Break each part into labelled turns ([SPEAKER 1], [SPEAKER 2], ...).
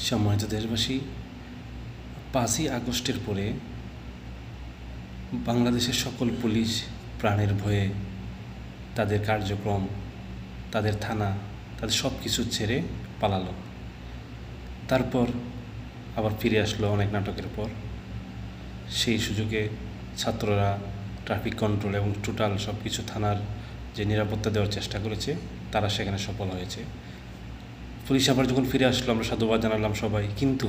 [SPEAKER 1] সম্মানিত দেশবাসী, 5ই আগস্টের পরে বাংলাদেশের সকল পুলিশ প্রাণের ভয়ে তাদের কার্যক্রম, তাদের থানা, তাদের সব কিছু ছেড়ে পালালো। তারপর আবার ফিরে আসলো অনেক নাটকের পর। সেই সুযোগে ছাত্ররা ট্রাফিক কন্ট্রোল এবং টোটাল সব কিছু থানার যে নিরাপত্তা দেওয়ার চেষ্টা করেছে, তারা সেখানে সফল হয়েছে। পুলিশ আবার যখন ফিরে আসলো, আমরা সাধুবাদ জানালাম সবাই। কিন্তু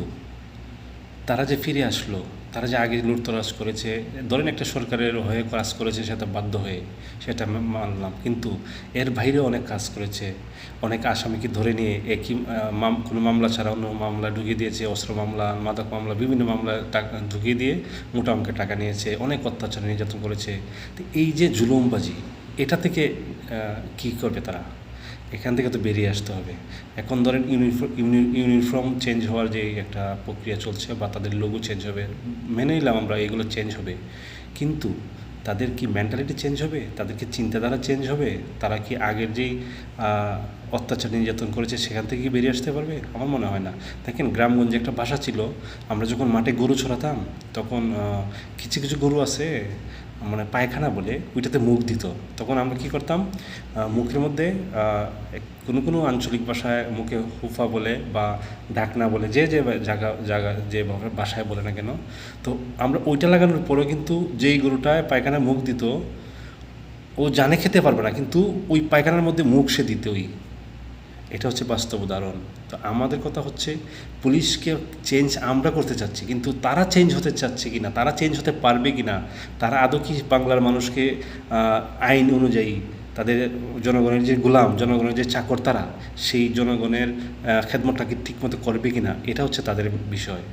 [SPEAKER 1] তারা যে ফিরে আসলো, তারা যে আগে লুটতরাজ করেছে, ধরেন একটা সরকারের হয়ে কাজ করেছে, সেটা বাধ্য হয়ে সেটা মানলাম। কিন্তু এর বাইরেও অনেক কাজ করেছে। অনেক আসামিকে ধরে নিয়ে একই কোনো মামলা ছাড়া অন্য মামলা ঢুকিয়ে দিয়েছে, অস্ত্র মামলা, মাদক মামলা, বিভিন্ন মামলা টাকা ঢুকিয়ে দিয়ে মোটা অঙ্কের টাকা নিয়েছে, অনেক অত্যাচার নির্যাতন করেছে। তো এই যে জুলুমবাজি, এটা থেকে কী করবে তারা? এখান থেকে তো বেরিয়ে আসতে হবে। এখন ধরেন ইউনিফর্ম চেঞ্জ হওয়ার যে একটা প্রক্রিয়া চলছে, বা তাদের লোগো চেঞ্জ হবে, মেনে নিলাম আমরা, এগুলো চেঞ্জ হবে। কিন্তু তাদের কি মেন্টালিটি চেঞ্জ হবে? তাদের কি চিন্তাধারা চেঞ্জ হবে? তারা কি আগের যেই অত্যাচার নির্যাতন করেছে সেখান থেকে কি বেরিয়ে আসতে পারবে? আমার মনে হয় না। দেখেন, গ্রামগঞ্জে একটা ভাষা ছিল, আমরা যখন মাঠে গরু ছড়াতাম, তখন কিছু কিছু গরু আছে মানে পায়খানা বলে ওইটাতে মুখ দিত। তখন আমরা কী করতাম, মুখের মধ্যে কোনো কোনো আঞ্চলিক ভাষায় মুখে হুফা বলে বা ডাকনা বলে, যে যে জায়গা যেভাবে ভাষায় বলে না কেন, তো আমরা ওইটা লাগানোর পরেও কিন্তু যেই গরুটায় পায়খানা মুখ দিত, ও জানে খেতে পারবে না, কিন্তু ওই পায়খানার মধ্যে মুখ সে দিতই। এটা হচ্ছে বাস্তব উদাহরণ। তো আমাদের কথা হচ্ছে, পুলিশকে চেঞ্জ আমরা করতে চাচ্ছি, কিন্তু তারা চেঞ্জ হতে চাচ্ছে কি না, তারা চেঞ্জ হতে পারবে কি না, তারা আদৌ কি বাংলার মানুষকে আইন অনুযায়ী তাদের জনগণের যে গোলাম, জনগণের যে চাকর, তারা সেই জনগণের খেদমতটাকে ঠিকমতো করবে কি না, এটা হচ্ছে তাদের বিষয়।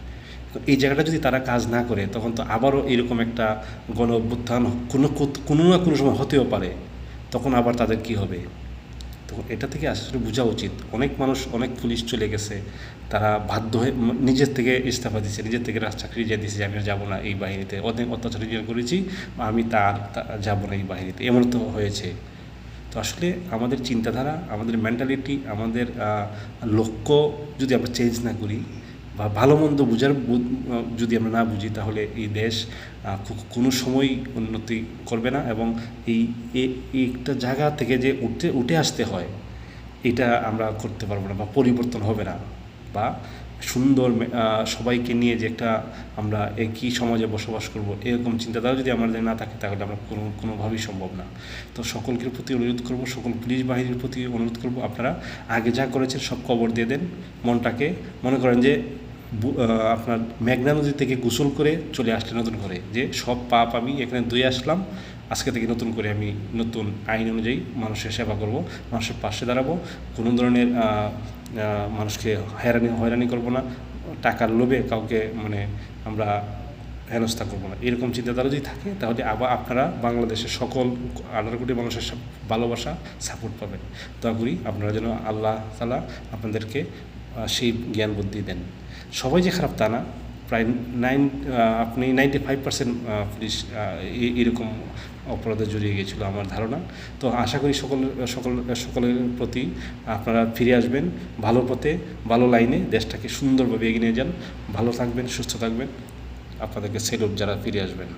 [SPEAKER 1] তো এই জায়গাটা যদি তারা কাজ না করে, তখন তো আবারও এরকম একটা গণ অভ্যুত্থান কোনো না কোনো সময় হতেও পারে। তখন আবার তাদের কি হবে? তো এটা থেকে আসলে বোঝা উচিত। অনেক মানুষ, অনেক পুলিশ চলে গেছে, তারা বাধ্য হয়ে নিজের থেকে ইস্তফা দিচ্ছে, নিজের থেকে চাকরি দিয়ে দিচ্ছে যে আমি যাবো না এই বাহিনীতে, অনেক অত্যাচার করেছি, আমি যাবো না এই বাহিনীতে, এমন তো হয়েছে। তো আসলে আমাদের চিন্তাধারা, আমাদের মেন্টালিটি, আমাদের লক্ষ্য যদি আমরা চেঞ্জ না করি, বা ভালো মন্দ বুঝার যদি আমরা না বুঝি, তাহলে এই দেশ কোনো সময় উন্নতি করবে না। এবং এই একটা জায়গা থেকে যে উঠে আসতে হয়, এটা আমরা করতে পারবো না, বা পরিবর্তন হবে না, বা সুন্দর সবাইকে নিয়ে যে একটা আমরা একই সমাজে বসবাস করব, এরকম চিন্তাধারা যদি আমাদের না থাকে, তাহলে আমরা কোনোভাবেই সম্ভব না। তো সকলকে প্রতি অনুরোধ করব, সকল পুলিশ বাহিনীর প্রতি অনুরোধ করব, আপনারা আগে যা করেছেন সব কবর দিয়ে দেন। মনটাকে মনে করেন যে আপনার মেঘনা নদী থেকে গোসল করে চলে আসলে নতুন করে, যে সব পাপ আমি এখানে ধুয়ে আসলাম, আজকে থেকে নতুন করে আমি নতুন আইন অনুযায়ী মানুষের সেবা করব, মানুষের পাশে দাঁড়াবো, কোনো ধরনের মানুষকে হয়রানি করব না, টাকার লোভে কাউকে আমরা হেনস্থা করবো না। এরকম চিন্তাধারা যদি থাকে, তাহলে আবার আপনারা বাংলাদেশের সকল 18 কোটি মানুষের ভালোবাসা, সাপোর্ট পাবেন। দয়া করি আপনারা যেন আল্লাহ তাআলা আপনাদেরকে সেই জ্ঞান বুদ্ধি দেন। সবাই যে খারাপ তা না, প্রায় 95% পুলিশ এরকম অপরাধে জড়িয়ে গিয়েছিল আমার ধারণা। তো আশা করি সকলের প্রতি আপনারা ফিরে আসবেন ভালো পথে, ভালো লাইনে, দেশটাকে সুন্দরভাবে এগিয়ে নিয়ে যান। ভালো থাকবেন, সুস্থ থাকবেন। আপনাদেরকে সেলুট যারা ফিরে আসবেন।